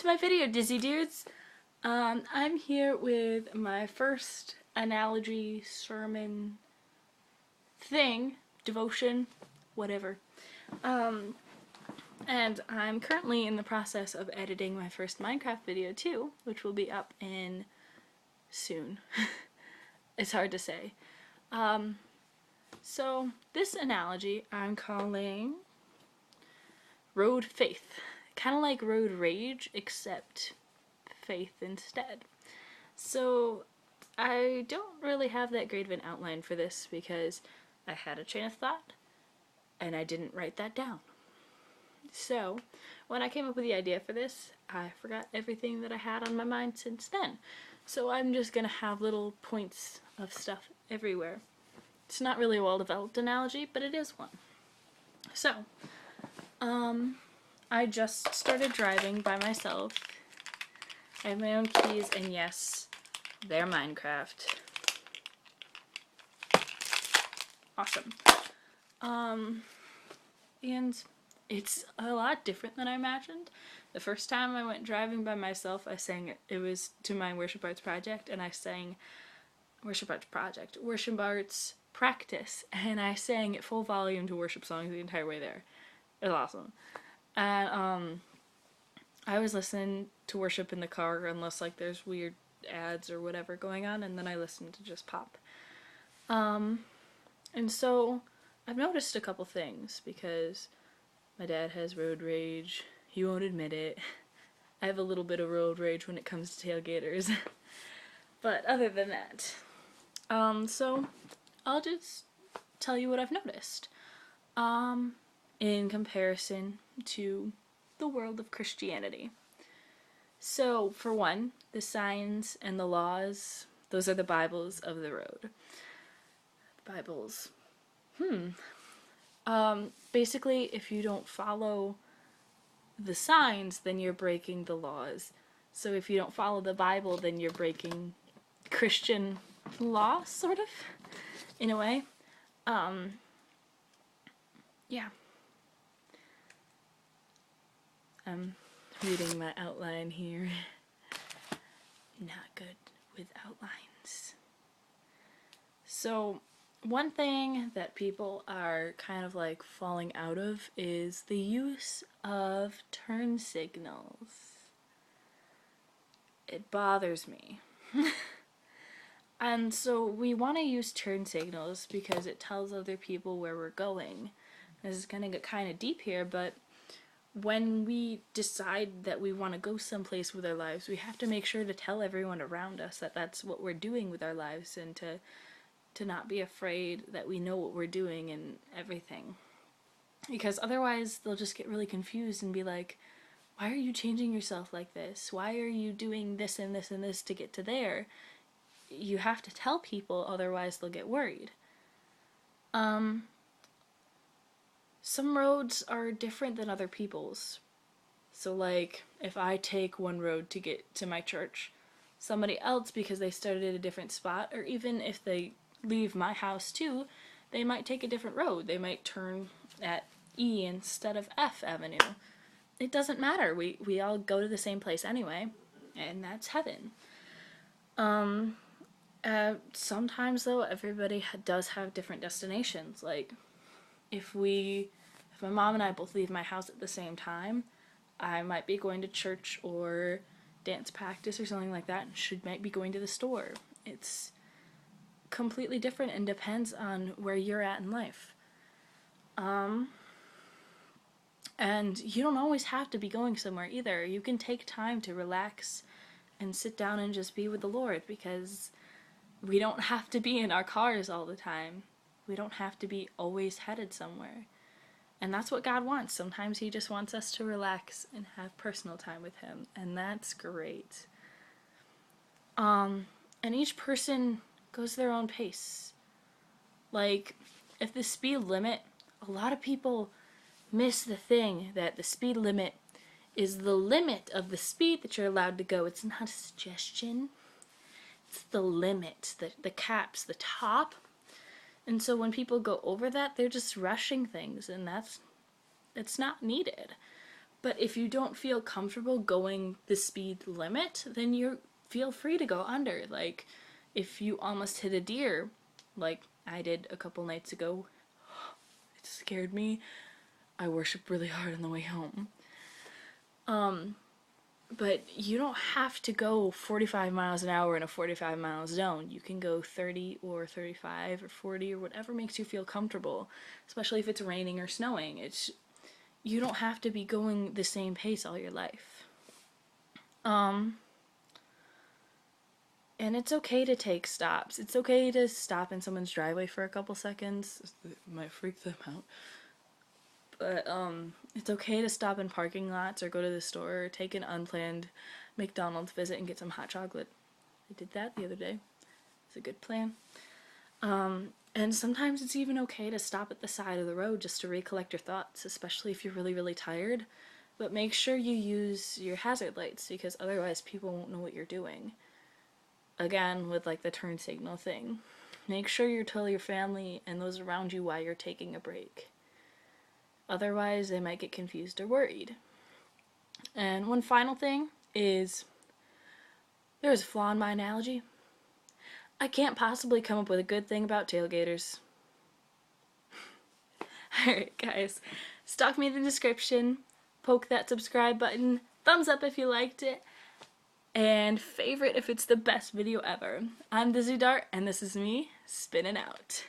my video, Dizzydudes. I'm here with my first analogy sermon thing, devotion, whatever. And I'm currently in the process of editing my first Minecraft video too, which will be up in soon. It's hard to say. So this analogy I'm calling road faith. Kind of like road rage, except faith instead. So I don't really have that great of an outline for this because I had a train of thought and I didn't write that down. So when I came up with the idea for this, I forgot everything that I had on my mind since then. So I'm just gonna have little points of stuff everywhere. It's not really a well-developed analogy, but it is one. So, I just started driving by myself. I have my own keys, and yes, they're Minecraft. Awesome. And it's a lot different than I imagined. The first time I went driving by myself, I sang, it was to my worship arts project, and I sang worship arts practice, and I sang at full volume to worship songs the entire way there. It was awesome. And I always listen to worship in the car unless like there's weird ads or whatever going on, and then I listen to just pop. And so I've noticed a couple things because my dad has road rage. He won't admit it. I have a little bit of road rage when it comes to tailgaters. But other than that, so I'll just tell you what I've noticed. In comparison to the world of Christianity. So, for one, the signs and the laws, those are the Bibles of the road. Bibles. Basically, if you don't follow the signs, then you're breaking the laws. So if you don't follow the Bible, then you're breaking Christian law, sort of, in a way. Yeah. I'm reading my outline here. Not good with outlines. So, one thing that people are kind of like falling out of is the use of turn signals. It bothers me. And so we want to use turn signals because it tells other people where we're going. This is going to get kind of deep here, but when we decide that we want to go someplace with our lives, we have to make sure to tell everyone around us that that's what we're doing with our lives, and to not be afraid that we know what we're doing and everything. Because otherwise they'll just get really confused and be like, why are you changing yourself like this? Why are you doing this and this and this to get to there? You have to tell people, otherwise they'll get worried. Some roads are different than other people's. So like, if I take one road to get to my church, somebody else, because they started at a different spot, or even if they leave my house too, they might take a different road. They might turn at E instead of F Avenue. It doesn't matter. We all go to the same place anyway, and that's heaven. Sometimes though, everybody does have different destinations. Like, if my mom and I both leave my house at the same time, I might be going to church or dance practice or something like that, and she might be going to the store. It's completely different and depends on where you're at in life. And you don't always have to be going somewhere either. You can take time to relax and sit down and just be with the Lord, because we don't have to be in our cars all the time. We don't have to be always headed somewhere. And that's what God wants. Sometimes He just wants us to relax and have personal time with Him, and that's great. And each person goes their own pace. Like, if the speed limit, a lot of people miss the thing that the speed limit is the limit of the speed that you're allowed to go. It's not a suggestion. It's the limit, the caps, the top. And so when people go over that, they're just rushing things, and it's not needed. But if you don't feel comfortable going the speed limit, then you feel free to go under. Like, if you almost hit a deer, like I did a couple nights ago, it scared me. I worshiped really hard on the way home. But you don't have to go 45 miles an hour in a 45 mile zone. You can go 30 or 35 or 40 or whatever makes you feel comfortable, especially if it's raining or snowing. You don't have to be going the same pace all your life. And it's okay to take stops. It's okay to stop in someone's driveway for a couple seconds. It might freak them out. But it's okay to stop in parking lots or go to the store or take an unplanned McDonald's visit and get some hot chocolate. I did that the other day. It's a good plan. And sometimes it's even okay to stop at the side of the road just to recollect your thoughts, especially if you're really, really tired. But make sure you use your hazard lights, because otherwise people won't know what you're doing. Again, with like the turn signal thing. Make sure you tell your family and those around you why you're taking a break. Otherwise, they might get confused or worried. And one final thing is, there's a flaw in my analogy. I can't possibly come up with a good thing about tailgaters. Alright guys, stalk me in the description, poke that subscribe button, thumbs up if you liked it, and favorite if it's the best video ever. I'm Dizzydudes, and this is me spinning out.